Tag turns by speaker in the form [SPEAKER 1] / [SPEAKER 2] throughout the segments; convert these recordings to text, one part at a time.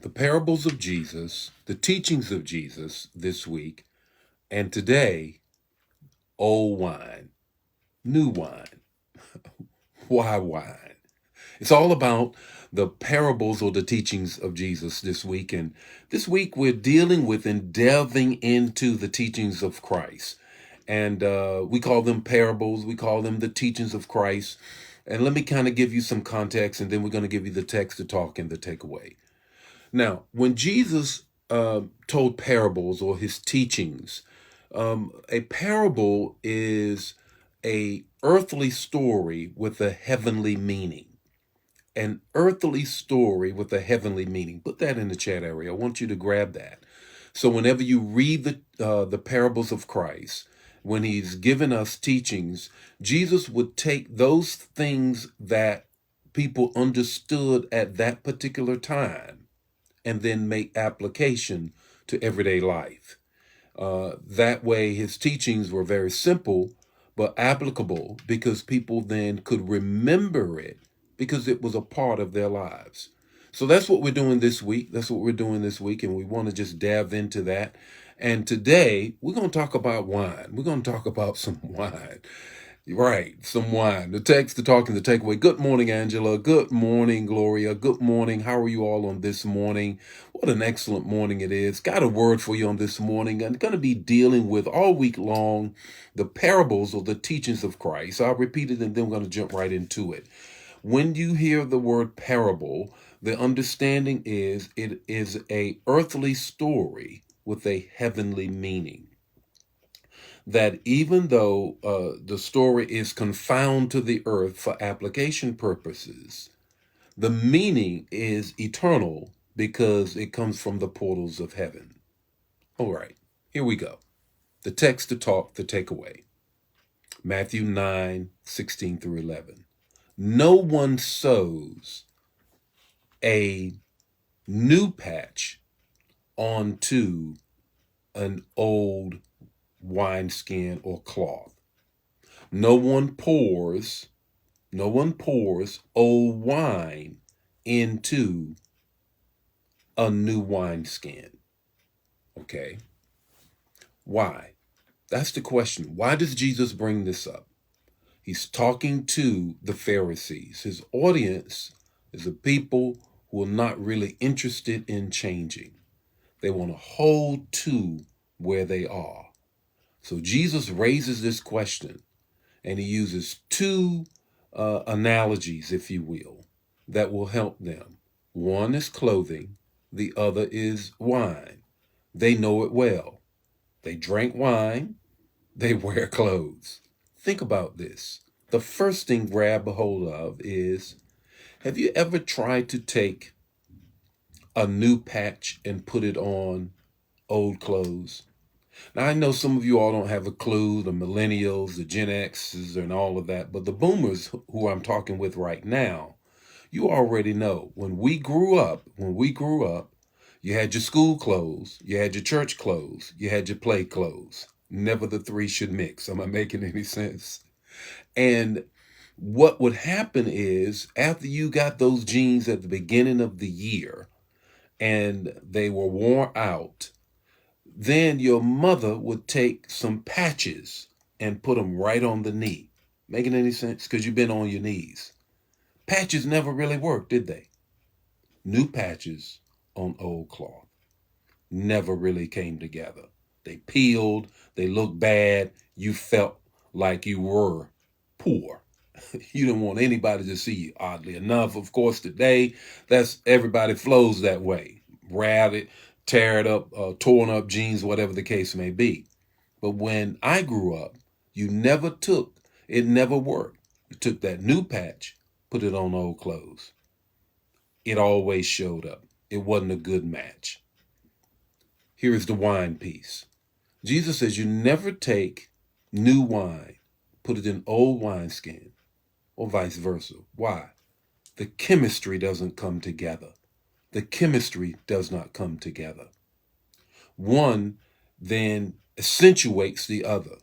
[SPEAKER 1] the parables of Jesus, the teachings of Jesus this week, and today, old wine, new wine. Why wine? It's all about the parables or the teachings of Jesus this week. And this week we're dealing with and delving into the teachings of Christ. And we call them parables, we call them the teachings of Christ. And let me kind of give you some context, and then we're going to give you the text to talk and the takeaway. Now, when Jesus told parables or his teachings, a parable is a earthly story with a heavenly meaning. An earthly story with a heavenly meaning. Put that in the chat area. I want you to grab that. So whenever you read the parables of Christ, when he's given us teachings, Jesus would take those things that people understood at that particular time and then make application to everyday life. That way, his teachings were very simple but applicable because people then could remember it because it was a part of their lives. So that's what we're doing this week. That's what we're doing this week, and we want to just dive into that. And today, we're going to talk about wine. We're going to talk about some wine. Right, some wine. The text, the talk, and the takeaway. Good morning, Angela. Good morning, Gloria. Good morning. How are you all on this morning? What an excellent morning it is. Got a word for you on this morning. I'm going to be dealing with all week long the parables or the teachings of Christ. I'll repeat it and then we're going to jump right into it. When you hear the word parable, the understanding is it is a earthly story with a heavenly meaning, that even though the story is confined to the earth for application purposes, the meaning is eternal because it comes from the portals of heaven. All right, here we go. The text to talk, the takeaway. Matthew 9:16 through 11. No one sews a new patch onto an old wineskin or cloth. No one pours old wine into a new wineskin. Okay. Why? That's the question. Why does Jesus bring this up? He's talking to the Pharisees. His audience is a people who are not really interested in changing. They want to hold to where they are. So Jesus raises this question, and he uses two analogies, if you will, that will help them. One is clothing, the other is wine. They know it well. They drank wine, they wear clothes. Think about this. The first thing grab a hold of is, have you ever tried to take a new patch and put it on old clothes? Now, I know some of you all don't have a clue, the millennials, the Gen X's, and all of that, but the boomers who I'm talking with right now, you already know. When we grew up, you had your school clothes, you had your church clothes, you had your play clothes. Never the three should mix. Am I making any sense? And what would happen is after you got those jeans at the beginning of the year and they were worn out, then your mother would take some patches and put them right on the knee. Making any sense? Because you've been on your knees. Patches never really worked, did they? New patches on old cloth never really came together. They peeled, they looked bad, you felt like you were poor. You didn't want anybody to see you, oddly enough. Of course, today, that's everybody flows that way. Ratted, tear it up, torn up jeans, whatever the case may be. But when I grew up, it never worked. You took that new patch, put it on old clothes. It always showed up. It wasn't a good match. Here is the wine piece. Jesus says you never take new wine, put it in old wineskin, or vice versa. Why? The chemistry doesn't come together. The chemistry does not come together. One then accentuates the other.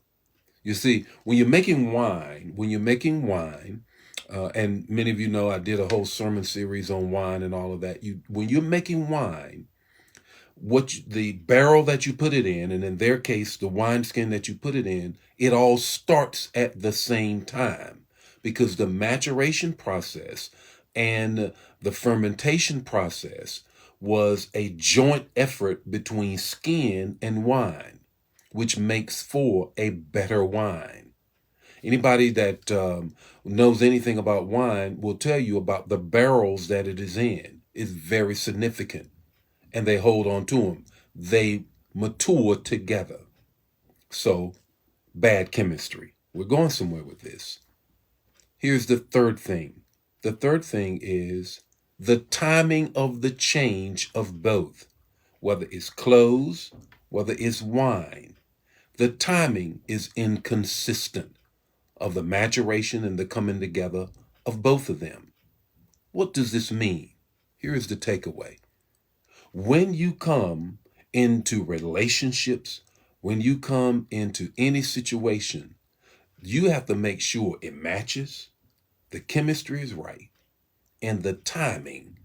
[SPEAKER 1] You see, when you're making wine, And many of you know I did a whole sermon series on wine and all of that. When you're making wine, the barrel that you put it in, and in their case, the wineskin that you put it in, it all starts at the same time because the maturation process and the fermentation process was a joint effort between skin and wine, which makes for a better wine. Anybody that knows anything about wine will tell you about the barrels that it is in. It's very significant, and they hold on to them. They mature together. So, bad chemistry. We're going somewhere with this. Here's the third thing. The third thing is the timing of the change of both, whether it's clothes, whether it's wine. The timing is inconsistent of the maturation and the coming together of both of them. What does this mean? Here is the takeaway. When you come into relationships, when you come into any situation, you have to make sure it matches, the chemistry is right, and the timing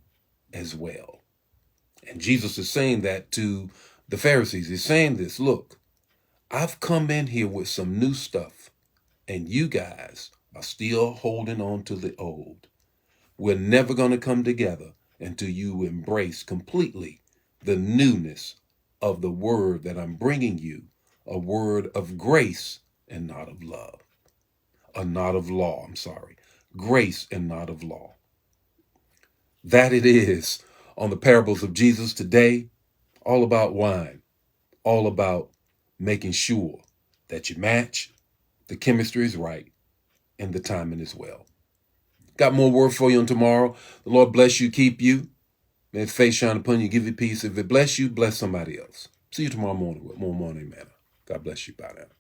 [SPEAKER 1] as well. And Jesus is saying that to the Pharisees. He's saying this, look, I've come in here with some new stuff, and you guys are still holding on to the old. We're never going to come together until you embrace completely the newness of the word that I'm bringing you, a word of grace and not of love, not of law, I'm sorry, grace and not of law. That it is on the parables of Jesus today, all about wine, all about making sure that you match, the chemistry is right, and the timing as well. Got more word for you on tomorrow. The Lord bless you, keep you. May His face shine upon you, give you peace. If it bless you, bless somebody else. See you tomorrow morning with more Morning Manna. God bless you. Bye now.